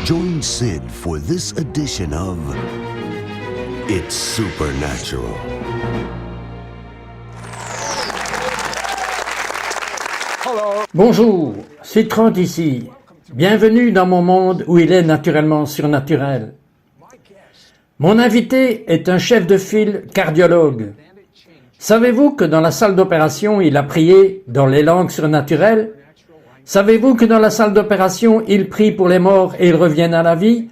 Join Sid for this edition of It's Supernatural. Bonjour, c'est Trent ici. Bienvenue dans mon monde où il est naturellement surnaturel. Mon invité est un chef de file cardiologue. Savez-vous que dans la salle d'opération, il a prié dans les langues surnaturelles? Savez-vous que dans la salle d'opération, il prie pour les morts et ils reviennent à la vie?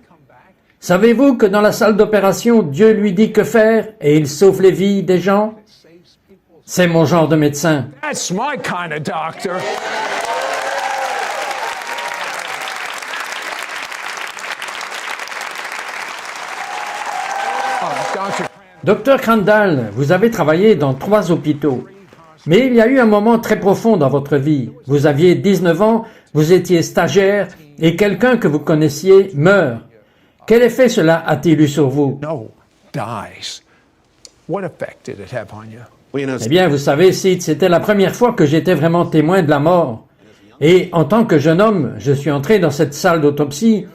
Savez-vous que dans la salle d'opération, Dieu lui dit que faire et il sauve les vies des gens? C'est mon genre de médecin. That's my kind of doctor. Docteur Crandall, vous avez travaillé dans 3 hôpitaux. Mais il y a eu un moment très profond dans votre vie. Vous aviez 19 ans, vous étiez stagiaire et quelqu'un que vous connaissiez meurt. Quel effet cela a-t-il eu sur vous? No, dies. What effect did it have on you? Eh bien, vous savez, Sid, c'était la première fois que j'étais vraiment témoin de la mort. Et en tant que jeune homme, je suis entré dans cette salle d'autopsie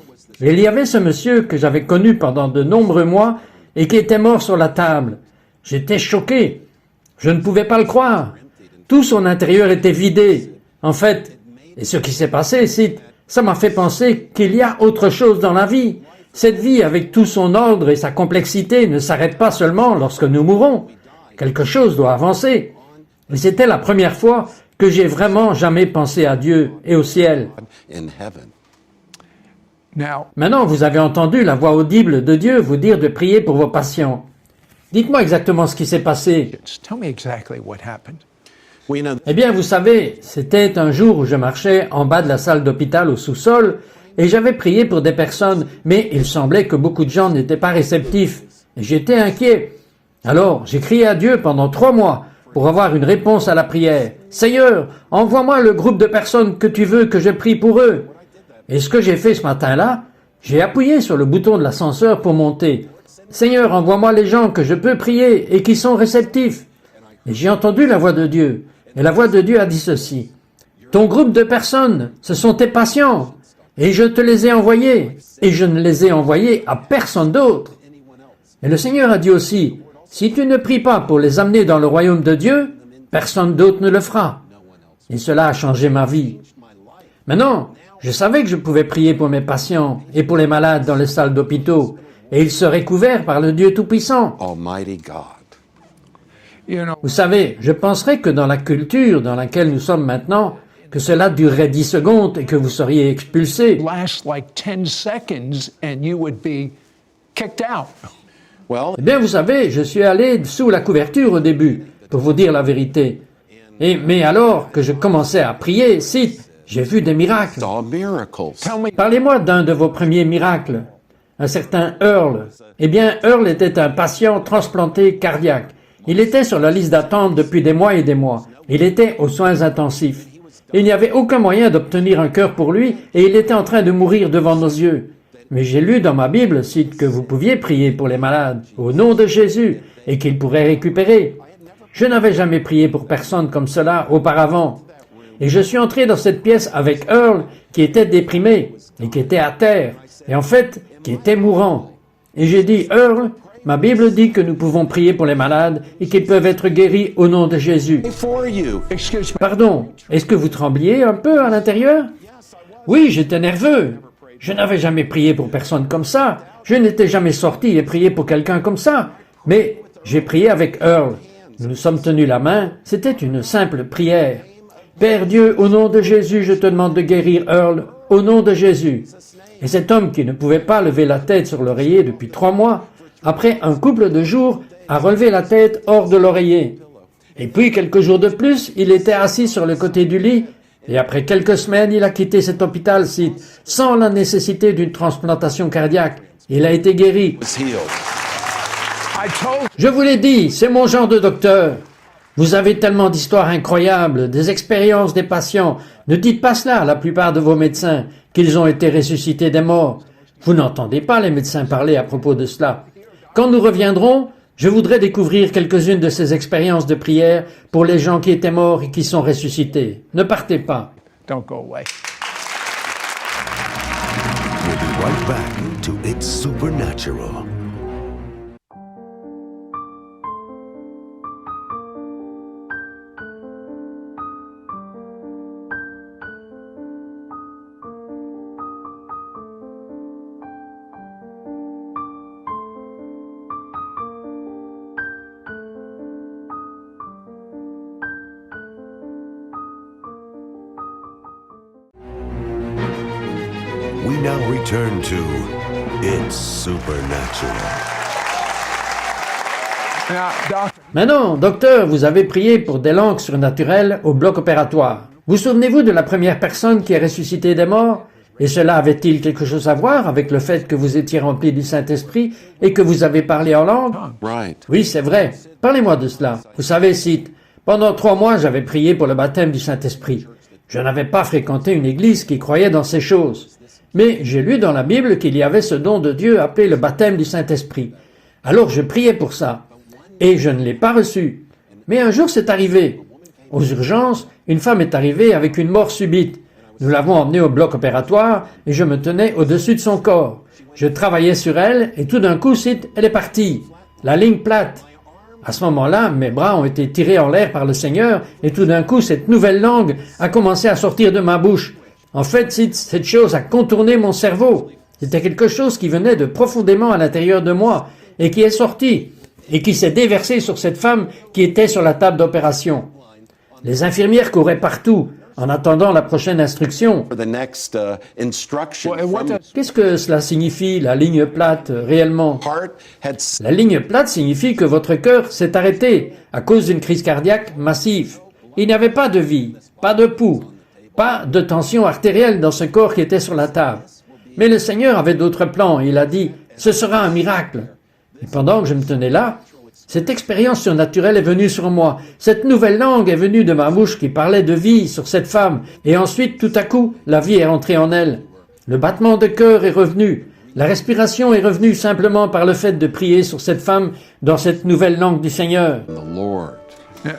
et il y avait ce monsieur que j'avais connu pendant de nombreux mois et qui était mort sur la table. J'étais choqué. Je ne pouvais pas le croire. Tout son intérieur était vidé. En fait, et ce qui s'est passé, Sid, ça m'a fait penser qu'il y a autre chose dans la vie. Cette vie, avec tout son ordre et sa complexité, ne s'arrête pas seulement lorsque nous mourrons. Quelque chose doit avancer. Et c'était la première fois que j'ai vraiment jamais pensé à Dieu et au ciel. Maintenant, vous avez entendu la voix audible de Dieu vous dire de prier pour vos patients. Dites-moi exactement ce qui s'est passé. Tell me exactly what happened. Eh bien, vous savez, c'était un jour où je marchais en bas de la salle d'hôpital au sous-sol et j'avais prié pour des personnes, mais il semblait que beaucoup de gens n'étaient pas réceptifs. Et j'étais inquiet. Alors, j'ai crié à Dieu pendant 3 mois pour avoir une réponse à la prière. « Seigneur, envoie-moi le groupe de personnes que tu veux que je prie pour eux. » Et ce que j'ai fait ce matin-là, j'ai appuyé sur le bouton de l'ascenseur pour monter. « Seigneur, envoie-moi les gens que je peux prier et qui sont réceptifs. » Et j'ai entendu la voix de Dieu. Et la voix de Dieu a dit ceci. « Ton groupe de personnes, ce sont tes patients. Et je te les ai envoyés. Et je ne les ai envoyés à personne d'autre. » Et le Seigneur a dit aussi, « Si tu ne pries pas pour les amener dans le royaume de Dieu, personne d'autre ne le fera. » Et cela a changé ma vie. Maintenant, je savais que je pouvais prier pour mes patients et pour les malades dans les salles d'hôpitaux, et ils seraient couverts par le Dieu Tout-Puissant. Vous savez, je penserais que dans la culture dans laquelle nous sommes maintenant, que cela durerait 10 secondes et que vous seriez expulsé. Last like 10 seconds and you would be kicked out. Eh bien, vous savez, je suis allé sous la couverture au début, pour vous dire la vérité. Mais alors que je commençais à prier, j'ai vu des miracles. Parlez-moi d'un de vos premiers miracles, un certain Earl. Eh bien, Earl était un patient transplanté cardiaque. Il était sur la liste d'attente depuis des mois et des mois. Il était aux soins intensifs. Il n'y avait aucun moyen d'obtenir un cœur pour lui et il était en train de mourir devant nos yeux. Mais j'ai lu dans ma Bible, que vous pouviez prier pour les malades, au nom de Jésus, et qu'ils pourraient récupérer. Je n'avais jamais prié pour personne comme cela auparavant. Et je suis entré dans cette pièce avec Earl, qui était déprimé, et qui était à terre, et en fait, qui était mourant. Et j'ai dit, Earl, ma Bible dit que nous pouvons prier pour les malades, et qu'ils peuvent être guéris au nom de Jésus. Pardon, est-ce que vous trembliez un peu à l'intérieur? Oui, j'étais nerveux. Je n'avais jamais prié pour personne comme ça. Je n'étais jamais sorti et prié pour quelqu'un comme ça. Mais j'ai prié avec Earl. Nous nous sommes tenus la main. C'était une simple prière. Père Dieu, au nom de Jésus, je te demande de guérir Earl, au nom de Jésus. Et cet homme qui ne pouvait pas lever la tête sur l'oreiller depuis 3 mois, après un couple de jours, a relevé la tête hors de l'oreiller. Et puis, quelques jours de plus, il était assis sur le côté du lit. Et après quelques semaines, il a quitté cet hôpital sans la nécessité d'une transplantation cardiaque. Il a été guéri. Je vous l'ai dit, c'est mon genre de docteur. Vous avez tellement d'histoires incroyables, des expériences des patients. Ne dites pas cela à la plupart de vos médecins, qu'ils ont été ressuscités des morts. Vous n'entendez pas les médecins parler à propos de cela. Quand nous reviendrons, je voudrais découvrir quelques-unes de ces expériences de prière pour les gens qui étaient morts et qui sont ressuscités. Ne partez pas. Don't go away. We'll be right back to It's Supernatural. We now return to It's Supernatural. Now, Doctor, Maintenant, docteur, vous avez prié pour des langues surnaturelles au bloc opératoire. Vous souvenez-vous de la première personne qui est ressuscitée des morts? Et cela avait-il quelque chose à voir avec le fait que vous étiez rempli du Saint-Esprit et que vous avez parlé en langue? Oui, c'est vrai. Parlez-moi de cela. Vous savez, Sid, pendant 3 mois, j'avais prié pour le baptême du Saint-Esprit. Je n'avais pas fréquenté une église qui croyait dans ces choses. Mais j'ai lu dans la Bible qu'il y avait ce don de Dieu appelé le baptême du Saint-Esprit. Alors je priais pour ça. Et je ne l'ai pas reçu. Mais un jour c'est arrivé. Aux urgences, une femme est arrivée avec une mort subite. Nous l'avons emmenée au bloc opératoire et je me tenais au-dessus de son corps. Je travaillais sur elle et tout d'un coup, elle est partie. La ligne plate. À ce moment-là, mes bras ont été tirés en l'air par le Seigneur et tout d'un coup, cette nouvelle langue a commencé à sortir de ma bouche. En fait, cette chose a contourné mon cerveau. C'était quelque chose qui venait de profondément à l'intérieur de moi et qui est sorti et qui s'est déversé sur cette femme qui était sur la table d'opération. Les infirmières couraient partout en attendant la prochaine instruction. Qu'est-ce que cela signifie, la ligne plate, réellement? La ligne plate signifie que votre cœur s'est arrêté à cause d'une crise cardiaque massive. Il n'y avait pas de vie, pas de pouls, pas de tension artérielle dans ce corps qui était sur la table. Mais le Seigneur avait d'autres plans et il a dit « Ce sera un miracle ». Et pendant que je me tenais là, cette expérience surnaturelle est venue sur moi. Cette nouvelle langue est venue de ma bouche qui parlait de vie sur cette femme. Et ensuite, tout à coup, la vie est entrée en elle. Le battement de cœur est revenu. La respiration est revenue simplement par le fait de prier sur cette femme dans cette nouvelle langue du Seigneur.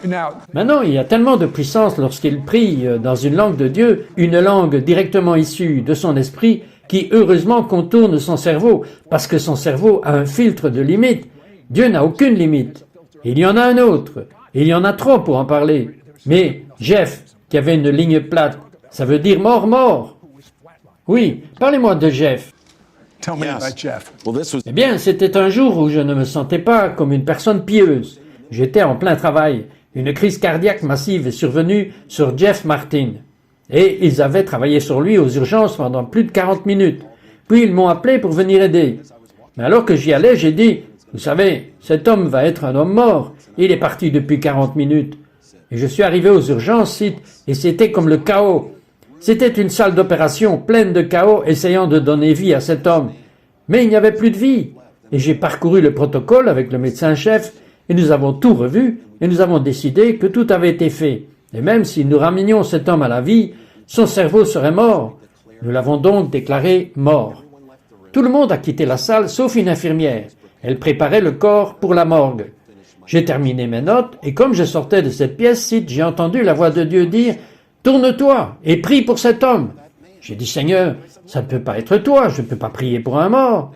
now, Maintenant, il y a tellement de puissance lorsqu'il prie dans une langue de Dieu, une langue directement issue de son esprit, qui heureusement contourne son cerveau, parce que son cerveau a un filtre de limite. Dieu n'a aucune limite. Il y en a un autre. Il y en a 3 pour en parler. Mais Jeff, qui avait une ligne plate, ça veut dire mort, mort. Oui, parlez-moi de Jeff. tell me about Jeff. Eh bien, c'était un jour où je ne me sentais pas comme une personne pieuse. J'étais en plein travail. Une crise cardiaque massive est survenue sur Jeff Martin. Et ils avaient travaillé sur lui aux urgences pendant plus de 40 minutes. Puis ils m'ont appelé pour venir aider. Mais alors que j'y allais, j'ai dit, « Vous savez, cet homme va être un homme mort. Il est parti depuis 40 minutes. » Et je suis arrivé aux urgences, et c'était comme le chaos. C'était une salle d'opération pleine de chaos essayant de donner vie à cet homme. Mais il n'y avait plus de vie. Et j'ai parcouru le protocole avec le médecin-chef, et nous avons tout revu, et nous avons décidé que tout avait été fait. Et même si nous ramenions cet homme à la vie, son cerveau serait mort. Nous l'avons donc déclaré mort. Tout le monde a quitté la salle, sauf une infirmière. Elle préparait le corps pour la morgue. J'ai terminé mes notes, et comme je sortais de cette pièce, j'ai entendu la voix de Dieu dire « Tourne-toi et prie pour cet homme ». J'ai dit « Seigneur, ça ne peut pas être toi, je ne peux pas prier pour un mort ».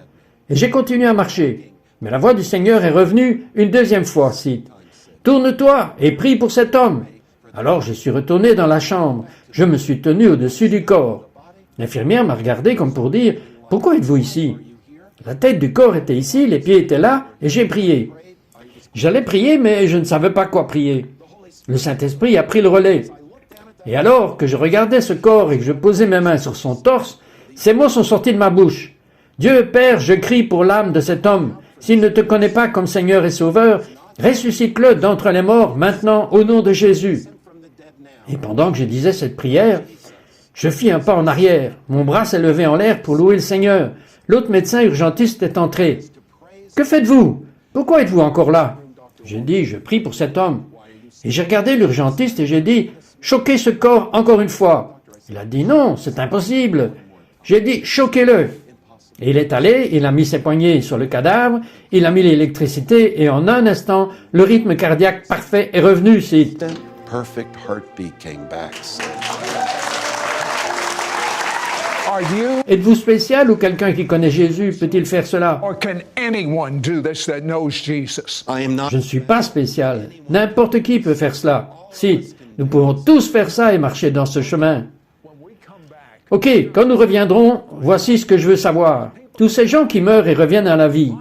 Et j'ai continué à marcher. Mais la voix du Seigneur est revenue une deuxième fois, « Tourne-toi et prie pour cet homme ». Alors je suis retourné dans la chambre. Je me suis tenu au-dessus du corps. L'infirmière m'a regardé comme pour dire « Pourquoi êtes-vous ici ?» La tête du corps était ici, les pieds étaient là, et j'ai prié. J'allais prier, mais je ne savais pas quoi prier. Le Saint-Esprit a pris le relais. Et alors que je regardais ce corps et que je posais mes mains sur son torse, ces mots sont sortis de ma bouche. « Dieu, Père, je crie pour l'âme de cet homme. S'il ne te connaît pas comme Seigneur et Sauveur, ressuscite-le d'entre les morts maintenant au nom de Jésus. » Et pendant que je disais cette prière, je fis un pas en arrière. Mon bras s'est levé en l'air pour louer le Seigneur. L'autre médecin urgentiste est entré. « Que faites-vous? Pourquoi êtes-vous encore là ?» J'ai dit « Je prie pour cet homme. » Et j'ai regardé l'urgentiste et j'ai dit « Choquez ce corps encore une fois. » Il a dit « Non, c'est impossible. » J'ai dit « Choquez-le. » Et il est allé, il a mis ses poignets sur le cadavre, il a mis l'électricité et en un instant, le rythme cardiaque parfait est revenu, Perfect heartbeat came back. Are you Êtes-vous spécial ou quelqu'un qui connaît Jésus peut-il faire cela? or can anyone do this that knows Jesus? Je ne suis pas spécial. N'importe qui peut faire cela. Si, nous pouvons tous faire ça et marcher dans ce chemin. Ok, quand nous reviendrons, voici ce que je veux savoir. Tous ces gens qui meurent et reviennent à la vie,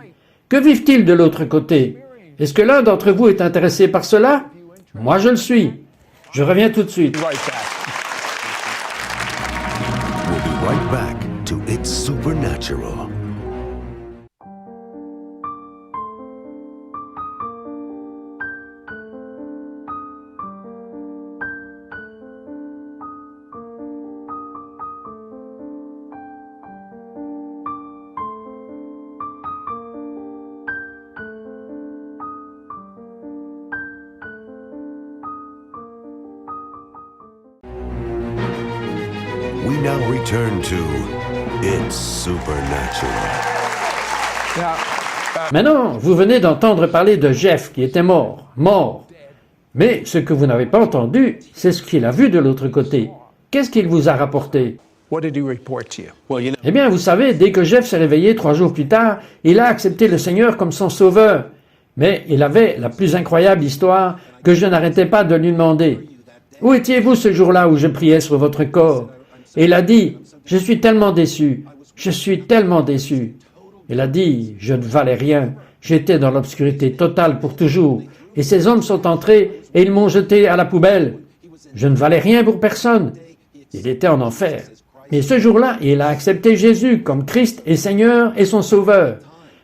que vivent-ils de l'autre côté? Est-ce que l'un d'entre vous est intéressé par cela? Moi, je le suis. Je reviens tout de suite. Right back. We'll be right back to It's Supernatural. We now return to It's Supernatural. Now, Maintenant, vous venez d'entendre parler de Jeff qui était mort. Mais ce que vous n'avez pas entendu, c'est ce qu'il a vu de l'autre côté. Qu'est-ce qu'il vous a rapporté? what did he report to you? Eh bien, vous savez, dès que Jeff s'est réveillé 3 jours plus tard, il a accepté le Seigneur comme son sauveur. Mais il avait la plus incroyable histoire que je n'arrêtais pas de lui demander. Où étiez-vous ce jour-là où je priais sur votre corps? Et il a dit, je suis tellement déçu, je suis tellement déçu. Il a dit, je ne valais rien, j'étais dans l'obscurité totale pour toujours. Et ces hommes sont entrés et ils m'ont jeté à la poubelle. Je ne valais rien pour personne. Il était en enfer. Mais ce jour-là, il a accepté Jésus comme Christ et Seigneur et son Sauveur.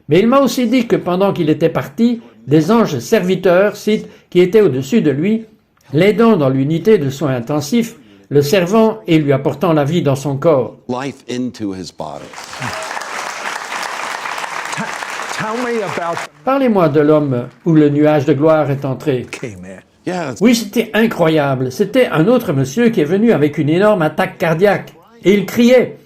Mais il m'a aussi dit que pendant qu'il était parti, des anges serviteurs, cite, qui étaient au-dessus de lui, l'aidant dans l'unité de soins intensifs, le servant et lui apportant la vie dans son corps. life into his body. Tell me about Parlez-moi de l'homme où le nuage de gloire est entré. okay, man. Yeah, Oui, c'était incroyable. C'était un autre monsieur qui est venu avec une énorme attaque cardiaque. Et il criait.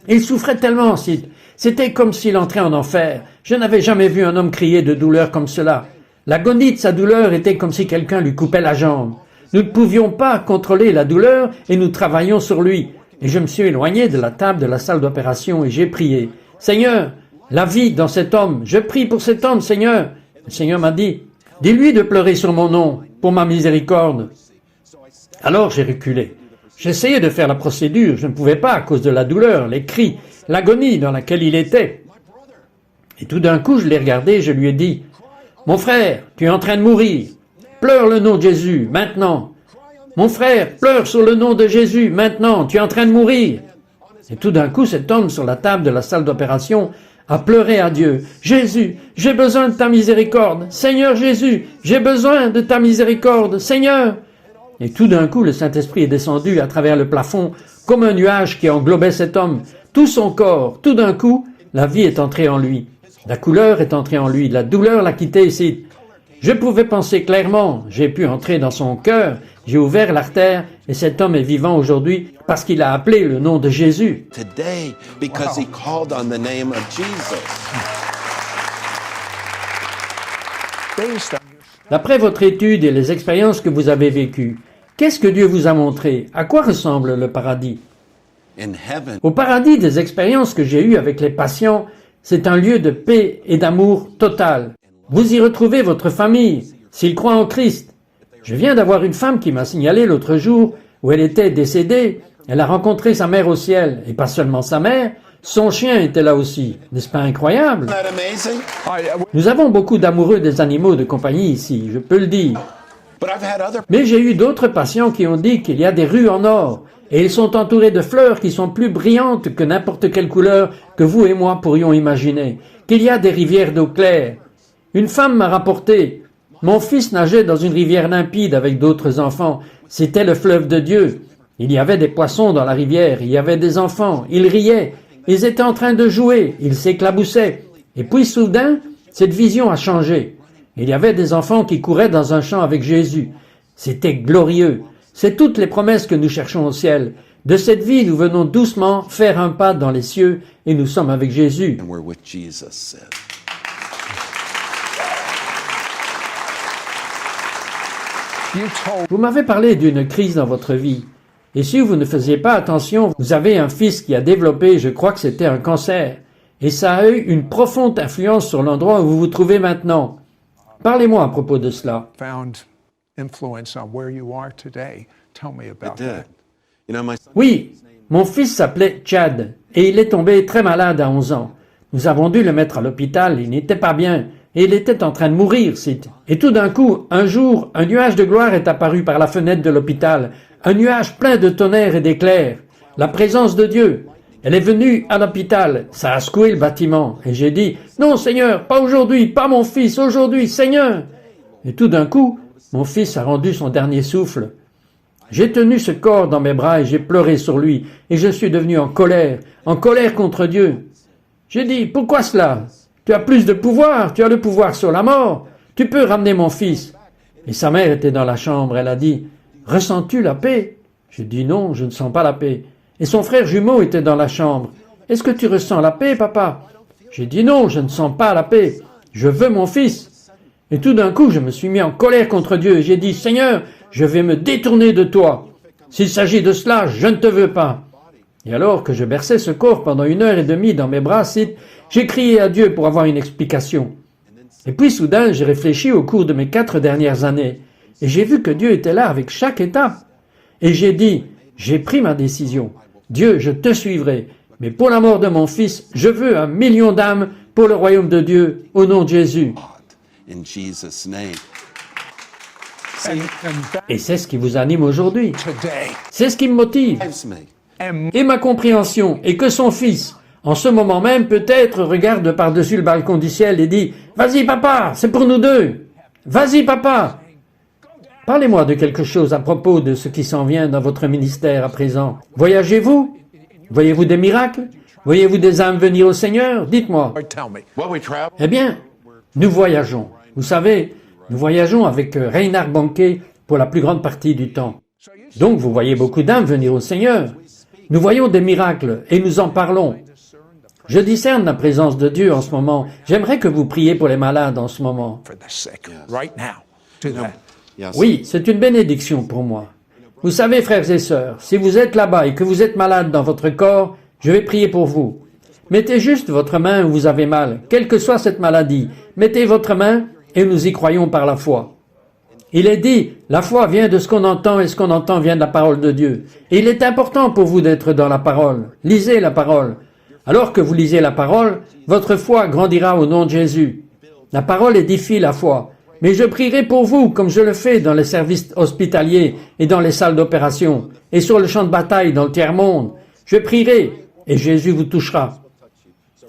Il souffrait tellement, Sid. C'était comme s'il entrait en enfer. Je n'avais jamais vu un homme crier de douleur comme cela. L'agonie de sa douleur était comme si quelqu'un lui coupait la jambe. Nous ne pouvions pas contrôler la douleur et nous travaillions sur lui. Et je me suis éloigné de la table de la salle d'opération et j'ai prié. Seigneur, la vie dans cet homme. Je prie pour cet homme, Seigneur. Le Seigneur m'a dit, dis-lui de pleurer sur mon nom, pour ma miséricorde. Alors j'ai reculé. J'essayais de faire la procédure. Je ne pouvais pas à cause de la douleur, les cris, l'agonie dans laquelle il était. Et tout d'un coup, je l'ai regardé et je lui ai dit, mon frère, tu es en train de mourir. Pleure le nom de Jésus, maintenant. Mon frère, pleure sur le nom de Jésus, maintenant. Tu es en train de mourir. Et tout d'un coup, cet homme sur la table de la salle d'opération a pleuré à Dieu. Jésus, j'ai besoin de ta miséricorde. Seigneur Jésus, j'ai besoin de ta miséricorde. Seigneur. Et tout d'un coup, le Saint-Esprit est descendu à travers le plafond comme un nuage qui englobait cet homme. Tout son corps, tout d'un coup, la vie est entrée en lui. La couleur est entrée en lui. La douleur l'a quitté ici. Je pouvais penser clairement. J'ai pu entrer dans son cœur. J'ai ouvert l'artère et cet homme est vivant aujourd'hui parce qu'il a appelé le nom de Jésus. today because he called on the name of Jesus. Based on D'après votre étude et les expériences que vous avez vécues, qu'est-ce que Dieu vous a montré? À quoi ressemble le paradis? In heaven, Au paradis, des expériences que j'ai eues avec les patients, c'est un lieu de paix et d'amour total. Vous y retrouvez votre famille, s'ils croient en Christ. Je viens d'avoir une femme qui m'a signalé l'autre jour où elle était décédée. Elle a rencontré sa mère au ciel, et pas seulement sa mère, son chien était là aussi. N'est-ce pas incroyable? isn't that amazing? Nous avons beaucoup d'amoureux des animaux de compagnie ici, je peux le dire. But I've had other Mais j'ai eu d'autres patients qui ont dit qu'il y a des rues en or, et ils sont entourés de fleurs qui sont plus brillantes que n'importe quelle couleur que vous et moi pourrions imaginer, qu'il y a des rivières d'eau claire. Une femme m'a rapporté, mon fils nageait dans une rivière limpide avec d'autres enfants, c'était le fleuve de Dieu. Il y avait des poissons dans la rivière, il y avait des enfants, ils riaient, ils étaient en train de jouer, ils s'éclaboussaient. Et puis soudain, cette vision a changé. Il y avait des enfants qui couraient dans un champ avec Jésus. C'était glorieux. C'est toutes les promesses que nous cherchons au ciel. De cette vie, nous venons doucement faire un pas dans les cieux et nous sommes avec Jésus. and we're with Jesus said. you told Vous m'avez parlé d'une crise dans votre vie. Et si vous ne faisiez pas attention, vous avez un fils qui a développé, je crois que c'était un cancer. Et ça a eu une profonde influence sur l'endroit où vous vous trouvez maintenant. Parlez-moi à propos de cela. Found influence on where you are today. Tell me about Did. that. You know, my Oui, mon fils s'appelait Chad et il est tombé très malade à 11 ans. Nous avons dû le mettre à l'hôpital, il n'était pas bien et il était en train de mourir, Sid. Et tout d'un coup, un jour, un nuage de gloire est apparu par la fenêtre de l'hôpital, un nuage plein de tonnerre et d'éclairs. La présence de Dieu. Elle est venue à l'hôpital, ça a secoué le bâtiment et j'ai dit « Non Seigneur, pas aujourd'hui, pas mon fils, aujourd'hui, Seigneur !» Et tout d'un coup, mon fils a rendu son dernier souffle. J'ai tenu ce corps dans mes bras et j'ai pleuré sur lui, et je suis devenu en colère contre Dieu. J'ai dit, pourquoi cela? Tu as plus de pouvoir, tu as le pouvoir sur la mort, tu peux ramener mon fils. Et sa mère était dans la chambre, elle a dit, ressens-tu la paix? J'ai dit non, je ne sens pas la paix. Et son frère jumeau était dans la chambre. Est-ce que tu ressens la paix, papa? J'ai dit non, je ne sens pas la paix, je veux mon fils. Et tout d'un coup, je me suis mis en colère contre Dieu et j'ai dit, Seigneur, je vais me détourner de toi. S'il s'agit de cela, je ne te veux pas. Et alors que je berçais ce corps pendant 1h30 dans mes bras, j'ai crié à Dieu pour avoir une explication. Et puis soudain, j'ai réfléchi au cours de mes 4 dernières années. Et j'ai vu que Dieu était là avec chaque étape. Et j'ai dit, j'ai pris ma décision. Dieu, je te suivrai. Mais pour la mort de mon fils, je veux 1 million d'âmes pour le royaume de Dieu, au nom de Jésus. in Jesus' name. And that Et c'est ce qui vous anime aujourd'hui. today. C'est ce qui me motive. Drives me. And Et ma compréhension est que son fils, en ce moment même, peut-être regarde par-dessus le balcon du ciel et dit « Vas-y papa, c'est pour nous deux. Vas-y papa. » Parlez-moi de quelque chose à propos de ce qui s'en vient dans votre ministère à présent. Voyagez-vous? Voyez-vous des miracles? Voyez-vous des âmes venir au Seigneur? Dites-moi. tell me. Well, we travel. Eh bien, nous voyageons. Vous savez, nous voyageons avec Reinhard Bonnke pour la plus grande partie du temps. Donc, vous voyez beaucoup d'âmes venir au Seigneur. Nous voyons des miracles et nous en parlons. Je discerne la présence de Dieu en ce moment. J'aimerais que vous priez pour les malades en ce moment. For the sick right now. Do that. Yes. Oui, c'est une bénédiction pour moi. Vous savez, frères et sœurs, si vous êtes là-bas et que vous êtes malade dans votre corps, je vais prier pour vous. Mettez juste votre main où vous avez mal, quelle que soit cette maladie. Mettez votre main et nous y croyons par la foi. Il est dit, la foi vient de ce qu'on entend et ce qu'on entend vient de la parole de Dieu. Et il est important pour vous d'être dans la parole. Lisez la parole. Alors que vous lisez la parole, votre foi grandira au nom de Jésus. La parole édifie la foi. Mais je prierai pour vous comme je le fais dans les services hospitaliers et dans les salles d'opération et sur le champ de bataille dans le tiers-monde. Je prierai et Jésus vous touchera.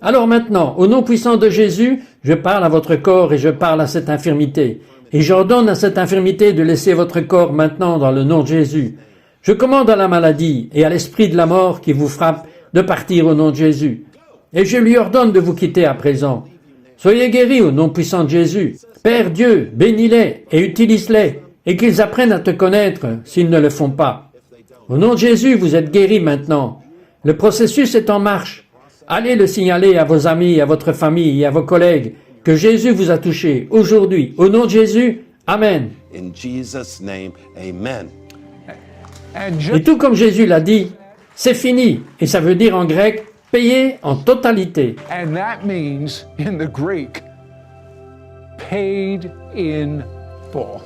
Alors maintenant, au nom puissant de Jésus, je parle à votre corps et je parle à cette infirmité. Et j'ordonne à cette infirmité de laisser votre corps maintenant dans le nom de Jésus. Je commande à la maladie et à l'esprit de la mort qui vous frappe de partir au nom de Jésus. Et je lui ordonne de vous quitter à présent. Soyez guéris au nom puissant de Jésus. Père Dieu, bénis-les et utilise-les et qu'ils apprennent à te connaître s'ils ne le font pas. Au nom de Jésus, vous êtes guéris maintenant. Le processus est en marche. Allez le signaler à vos amis, à votre famille et à vos collègues que Jésus vous a touché aujourd'hui. Au nom de Jésus, Amen. In Jesus' name, amen. And Et just tout comme Jésus l'a dit, c'est fini. Et ça veut dire en grec, payer en totalité. and that means in the Greek paid in full.